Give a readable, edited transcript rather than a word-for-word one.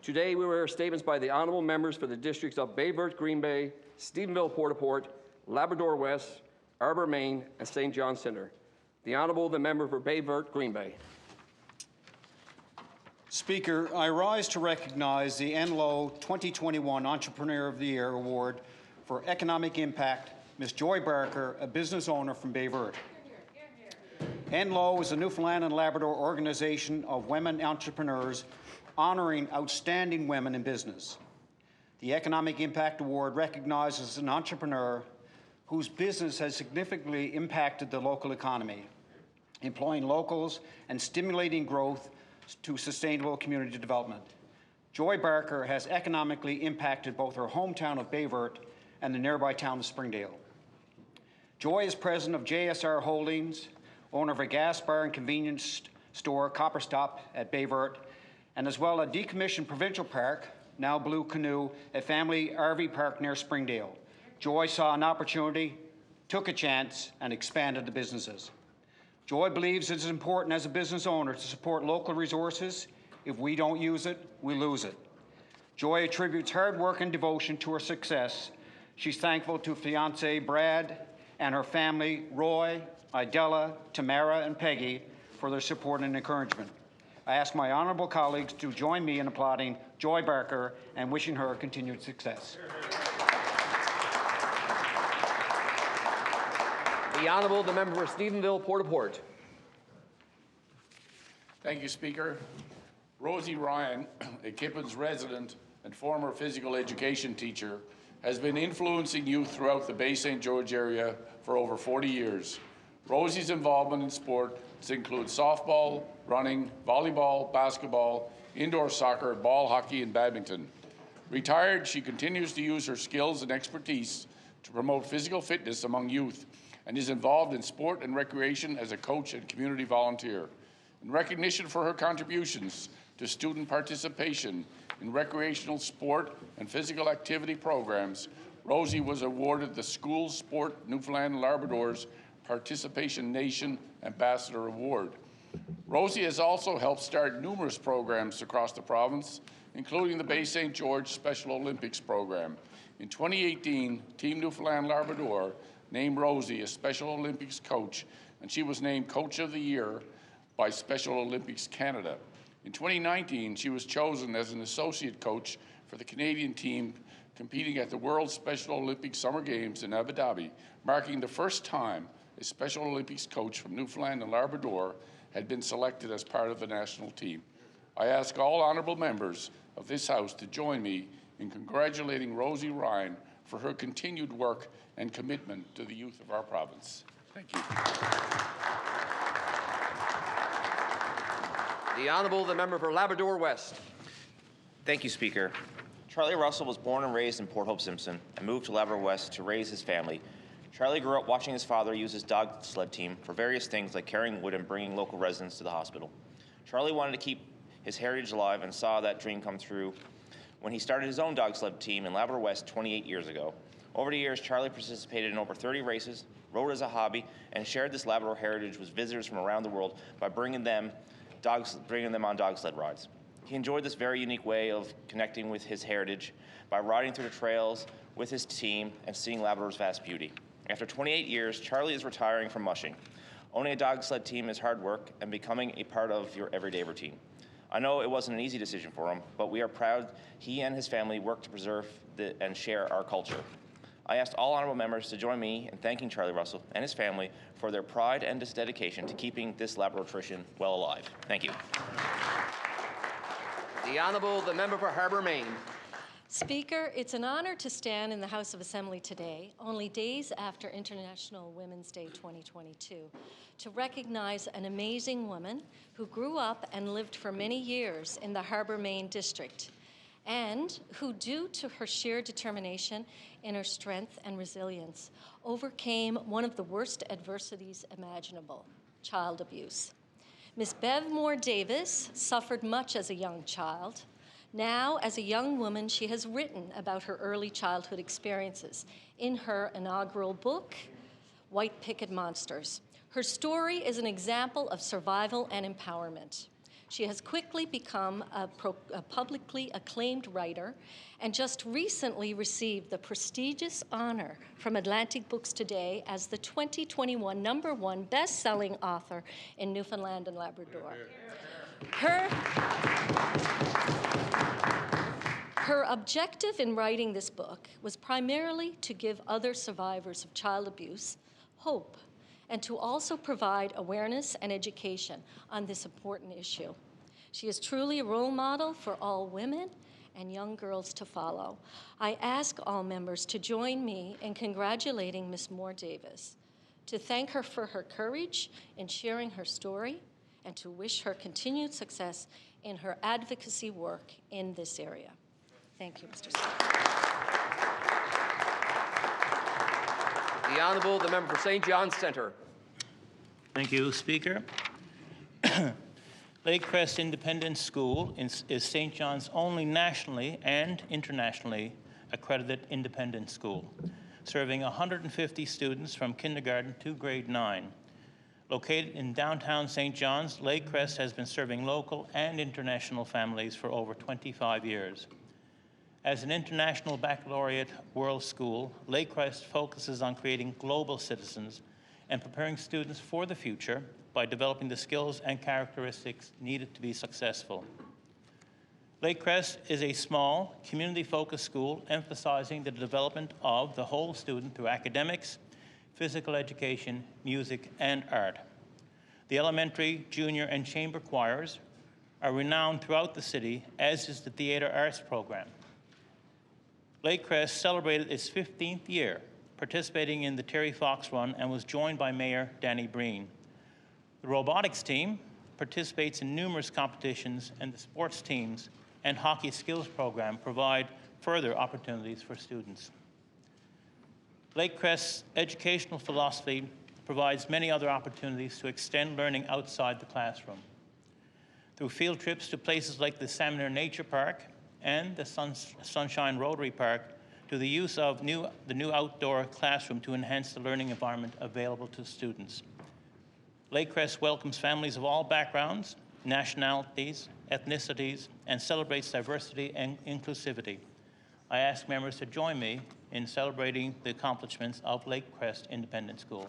Today, we will hear statements by the honourable members for the districts of Baie-Verte, Green Bay, Stephenville, Port-au-Port, Labrador West, Arbor, Maine, and St. John Centre. The Honourable, the member for Baie-Verte, Green Bay. Speaker, I rise to recognize the NLO 2021 Entrepreneur of the Year Award for Economic Impact, Ms. Joy Barker, a business owner from Baie-Verte. NLO is a Newfoundland and Labrador organization of women entrepreneurs honoring outstanding women in business. The Economic Impact Award recognizes an entrepreneur whose business has significantly impacted the local economy, employing locals and stimulating growth to sustainable community development. Joy Barker has economically impacted both her hometown of Baie-Verte and the nearby town of Springdale. Joy is president of JSR Holdings, owner of a gas bar and convenience store, Copper Stop, at Baie-Verte, and as well a decommissioned provincial park, now Blue Canoe, a family RV park near Springdale. Joy saw an opportunity, took a chance, and expanded the businesses. Joy believes it is important as a business owner to support local resources. If we don't use it, we lose it. Joy attributes hard work and devotion to her success. She's thankful to fiancé Brad and her family, Roy, Idella, Tamara, and Peggy, for their support and encouragement. I ask my honourable colleagues to join me in applauding Joy Barker and wishing her continued success. The Honourable, the member for Stephenville, Port-au-Port. Thank you, Speaker. Rosie Ryan, a Kippens resident and former physical education teacher, has been influencing youth throughout the Bay St. George area for over 40 years. Rosie's involvement in sports includes softball, running, volleyball, basketball, indoor soccer, ball hockey, and badminton. Retired, she continues to use her skills and expertise to promote physical fitness among youth and is involved in sport and recreation as a coach and community volunteer. In recognition for her contributions to student participation in recreational sport and physical activity programs, Rosie was awarded the School Sport Newfoundland and Labrador's Participation Nation Ambassador Award. Rosie has also helped start numerous programs across the province, including the Bay St. George Special Olympics program. In 2018, Team Newfoundland Labrador named Rosie a Special Olympics coach, and she was named Coach of the Year by Special Olympics Canada. In 2019, she was chosen as an associate coach for the Canadian team competing at the World Special Olympics Summer Games in Abu Dhabi, marking the first time a Special Olympics coach from Newfoundland and Labrador had been selected as part of the national team. I ask all honourable members of this House to join me in congratulating Rosie Ryan for her continued work and commitment to the youth of our province. Thank you. The Honourable, the member for Labrador West. Thank you, Speaker. Charlie Russell was born and raised in Port Hope Simpson and moved to Labrador West to raise his family. Charlie grew up watching his father use his dog sled team for various things like carrying wood and bringing local residents to the hospital. Charlie wanted to keep his heritage alive and saw that dream come true when he started his own dog sled team in Labrador West 28 years ago. Over the years, Charlie participated in over 30 races, rode as a hobby, and shared this Labrador heritage with visitors from around the world by bringing them on dog sled rides. He enjoyed this very unique way of connecting with his heritage by riding through the trails with his team and seeing Labrador's vast beauty. After 28 years, Charlie is retiring from mushing. Owning a dog sled team is hard work and becoming a part of your everyday routine. I know it wasn't an easy decision for him, but we are proud he and his family work to preserve and share our culture. I asked all honourable members to join me in thanking Charlie Russell and his family for their pride and dedication to keeping this Labrador tradition well alive. Thank you. The Honourable, the member for Harbour, Maine. Speaker, it's an honour to stand in the House of Assembly today, only days after International Women's Day 2022, to recognize an amazing woman who grew up and lived for many years in the Harbour, Maine district, and who, due to her sheer determination, inner strength and resilience, overcame one of the worst adversities imaginable, child abuse. Miss Bev Moore Davis suffered much as a young child. Now, as a young woman, she has written about her early childhood experiences in her inaugural book, White Picket Monsters. Her story is an example of survival and empowerment. She has quickly become a publicly acclaimed writer and just recently received the prestigious honor from Atlantic Books Today as the 2021 #1 best-selling author in Newfoundland and Labrador. Her objective in writing this book was primarily to give other survivors of child abuse hope and to also provide awareness and education on this important issue. She is truly a role model for all women and young girls to follow. I ask all members to join me in congratulating Ms. Moore Davis, to thank her for her courage in sharing her story, and to wish her continued success in her advocacy work in this area. Thank you, Mr. Speaker. The Honourable, the member for St. John's Centre. Thank you, Speaker. Lakecrest Independent School is St. John's only nationally and internationally accredited independent school, serving 150 students from kindergarten to grade 9. Located in downtown St. John's, Lakecrest has been serving local and international families for over 25 years. As an international baccalaureate world school, Lakecrest focuses on creating global citizens and preparing students for the future by developing the skills and characteristics needed to be successful. Lakecrest is a small, community-focused school emphasizing the development of the whole student through academics, physical education, music, and art. The elementary, junior, and chamber choirs are renowned throughout the city, as is the theater arts program. Lakecrest celebrated its 15th year participating in the Terry Fox Run and was joined by Mayor Danny Breen. The robotics team participates in numerous competitions, and the sports teams and hockey skills program provide further opportunities for students. Lakecrest's educational philosophy provides many other opportunities to extend learning outside the classroom. Through field trips to places like the Salmon Nature Park and the Sunshine Rotary Park, to the use of the new outdoor classroom to enhance the learning environment available to students. Lakecrest welcomes families of all backgrounds, nationalities, ethnicities, and celebrates diversity and inclusivity. I ask members to join me in celebrating the accomplishments of Lakecrest Independent School.